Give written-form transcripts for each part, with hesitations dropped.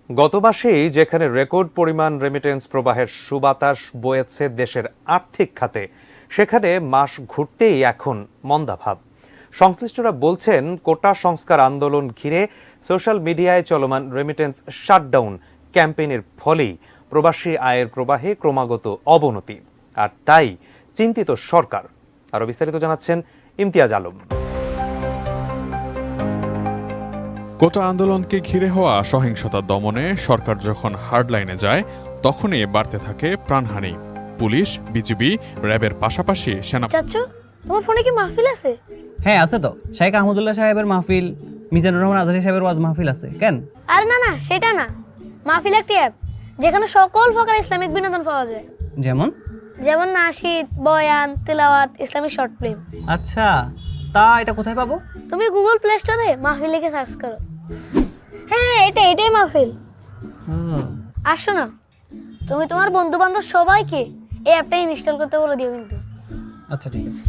গত মাসেই যেখানে রেকর্ড পরিমাণ রেমিটেন্স প্রবাহের সুবাতাস বয়েছে দেশের আর্থিক খাতে, সেখানে মাস ঘুরতেই এখন মন্দাভাব। সংশ্লিষ্টরা বলছেন, কোটা সংস্কার আন্দোলন ঘিরে সোশ্যাল মিডিয়ায় চলমান রেমিটেন্স শাটডাউন ক্যাম্পেইনের ফলেই প্রবাসী আয়ের প্রবাহে ক্রমাগত অবনতি, আর তাই চিন্তিত সরকার। আরো বিস্তারিত জানাচ্ছেন ইমতিয়াজ আলম। কোটা আন্দোলনকে ঘিরে হওয়া সহিংসতা দমনে সরকার যখন হার্ডলাইনে যায়, তখনই বাড়তে থাকে প্রাণহানি। পুলিশ, বিজিবি, র্যাবের পাশাপাশি সেনা। চাচু, তোমার ফোনে কি মাহফিল আছে? হ্যাঁ আছে তো, শেখ আহমদুল্লাহ সাহেবের মাহফিল, মিজানুর রহমান আজহারি সাহেবের ওয়াজ মাহফিল আছে। কেন? আরে না, সেটা না। মাহফিল একটি অ্যাপ যেখানে সকল প্রকার ইসলামিক বিনোদন পাওয়া যায়। যেমন নাশিদ, বয়ান, তিলাওয়াত, ইসলামিক শর্ট ফিল্ম। আচ্ছা, তা এটা কোথায় পাবো? তুমি গুগল প্লে স্টোরে মাহফিল লিখে সার্চ করো। হ্যাঁ, এটাই মাহফিল। আর শোনো, তুমি তোমার বন্ধু বান্ধব সবাইকে এই অ্যাপটা ইনস্টল করতে বলে দিও কিন্তু। আচ্ছা, ঠিক আছে।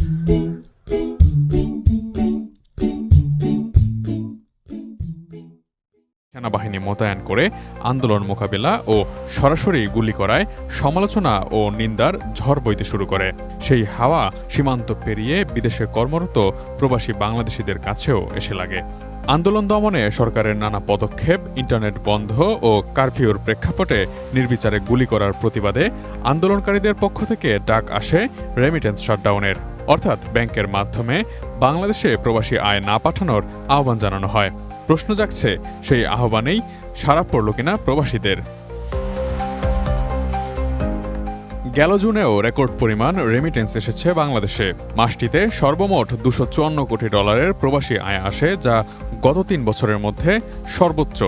সেনাবাহিনী মোতায়েন করে আন্দোলন মোকাবিলা ও সরাসরি গুলি করায় সমালোচনা ও নিন্দার ঝড় বইতে শুরু করে। সেই হাওয়া সীমান্ত পেরিয়ে বিদেশে কর্মরত প্রবাসী বাংলাদেশিদের কাছেও এসে লাগে। আন্দোলন দমনে সরকারের নানা পদক্ষেপ, ইন্টারনেট বন্ধ ও কারফিউর প্রেক্ষাপটে নির্বিচারে গুলি করার প্রতিবাদে আন্দোলনকারীদের পক্ষ থেকে ডাক আসে রেমিটেন্স শাটডাউনের, অর্থাৎ ব্যাংকের মাধ্যমে বাংলাদেশে প্রবাসী আয় না পাঠানোর আহ্বান জানানো হয়। প্রশ্ন জাগছে, সেই আহ্বানেই সাড়া পড়ল কিনা প্রবাসীদের। গেল জুনেও রেকর্ড পরিমাণ রেমিটেন্স এসেছে বাংলাদেশে। মাসটিতে সর্বমোট $254 কোটি প্রবাসী আয় আসে, যা গত 3 বছরের মধ্যে সর্বোচ্চ।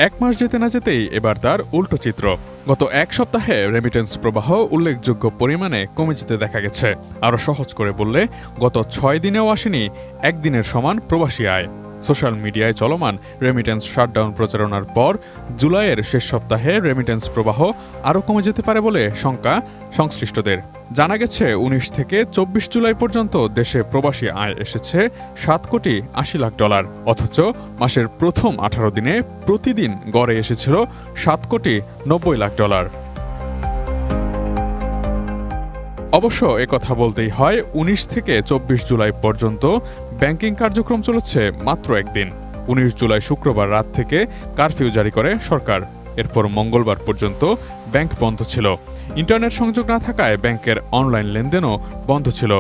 এক মাস যেতে না যেতেই এবার তার উল্টো চিত্র। গত এক সপ্তাহে রেমিটেন্স প্রবাহ উল্লেখযোগ্য পরিমাণে কমে যেতে দেখা গেছে। আরও সহজ করে বললে, গত 6 দিনেও আসেনি একদিনের সমান প্রবাসী আয়। সোশ্যাল মিডিয়ায় চলমান রেমিটেন্স শাটডাউন প্রচারণার পর জুলাইয়ের শেষ সপ্তাহে রেমিটেন্স প্রবাহ আরও কমে যেতে পারে বলে শঙ্কা সংশ্লিষ্টদের। জানা গেছে, 19 থেকে 24 জুলাই পর্যন্ত দেশে প্রবাসী আয় এসেছে $7 কোটি 80 লাখ, অথচ মাসের প্রথম 18 দিনে প্রতিদিন গড়ে এসেছিল $7 কোটি 90 লাখ। অবশ্য একথা বলতেই হয়, 19 থেকে 24 জুলাই পর্যন্ত ব্যাংকিং কার্যক্রম চলেছে মাত্র একদিন। 19 জুলাই শুক্রবার রাত থেকে কারফিউ জারি করে সরকার। এরপর মঙ্গলবার পর্যন্ত ব্যাংক বন্ধ ছিল। ইন্টারনেট সংযোগ না থাকায় ব্যাংকের অনলাইন লেনদেনও বন্ধ ছিল।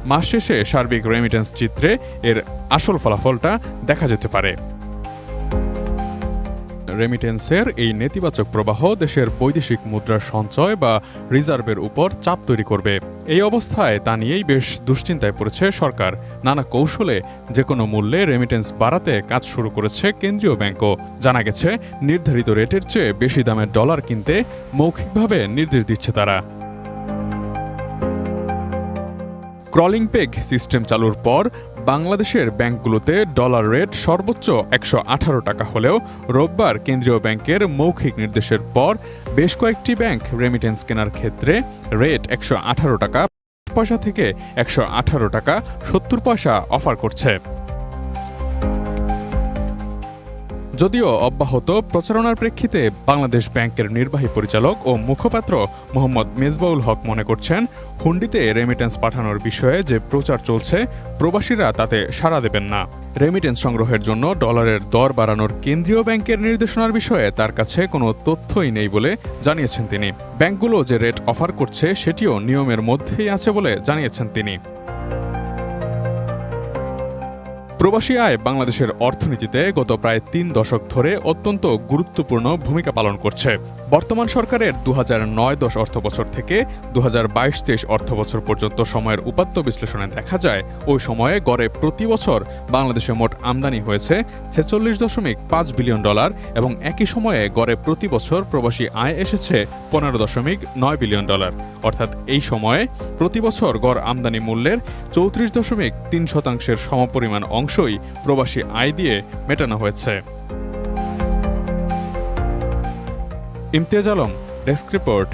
মাস শেষে সার্বিক রেমিটেন্স চিত্রে এর আসল ফলাফলটা দেখা যেতে পারে। রেমিটেন্সের এই নেতিবাচক প্রবাহ দেশের বৈদেশিক মুদ্রার সঞ্চয় বা রিজার্ভের উপর চাপ তৈরি করবে। এই অবস্থায় তা নিয়েই বেশ দুশ্চিন্তায় পড়েছে সরকার। নানা কৌশলে যে কোনো মূল্যে রেমিটেন্স বাড়াতে কাজ শুরু করেছে কেন্দ্রীয় ব্যাংকও। জানা গেছে, নির্ধারিত রেটের চেয়ে বেশি দামের ডলার কিনতে মৌখিকভাবে নির্দেশ দিচ্ছে তারা। ক্রলিং পেগ সিস্টেম চালুর পর বাংলাদেশের ব্যাংকগুলোতে ডলার রেট সর্বোচ্চ 118 টাকা হলেও রোববার কেন্দ্রীয় ব্যাংকের মৌখিক নির্দেশের পর বেশ কয়েকটি ব্যাংক রেমিটেন্স কেনার ক্ষেত্রে রেট 118 টাকা পয়সা থেকে 118 টাকা 70 পয়সা অফার করছে। যদিও অব্যাহত প্রচারণার প্রেক্ষিতে বাংলাদেশ ব্যাংকের নির্বাহী পরিচালক ও মুখপাত্র মোহাম্মদ মেজবাউল হক মনে করছেন, হুন্ডিতে রেমিটেন্স পাঠানোর বিষয়ে যে প্রচার চলছে, প্রবাসীরা তাতে সাড়া দেবেন না। রেমিটেন্স সংগ্রহের জন্য ডলারের দর বাড়ানোর কেন্দ্রীয় ব্যাংকের নির্দেশনার বিষয়ে তার কাছে কোনো তথ্যই নেই বলে জানিয়েছেন তিনি। ব্যাংকগুলো যে রেট অফার করছে সেটিও নিয়মের মধ্যেই আছে বলে জানিয়েছেন তিনি। প্রবাসী আয় বাংলাদেশের অর্থনীতিতে গত প্রায় 3 দশক ধরে অত্যন্ত গুরুত্বপূর্ণ ভূমিকা পালন করছে। বর্তমান সরকারের 2009-10 অর্থবছর থেকে 2022-23 অর্থবছর পর্যন্ত সময়ের উপাত্ত বিশ্লেষণে দেখা যায়, ওই সময়ে গড়ে প্রতি বছর বাংলাদেশে মোট আমদানি হয়েছে $46.5 বিলিয়ন এবং একই সময়ে গড়ে প্রতি বছর প্রবাসী আয় এসেছে $15.9 বিলিয়ন। অর্থাৎ এই সময়ে প্রতি বছর গড় আমদানি মূল্যের 34.3% সমপরিমাণ অংশই প্রবাসী আয় দিয়ে মেটানো হয়েছে। Imtiaz Alam, desk report.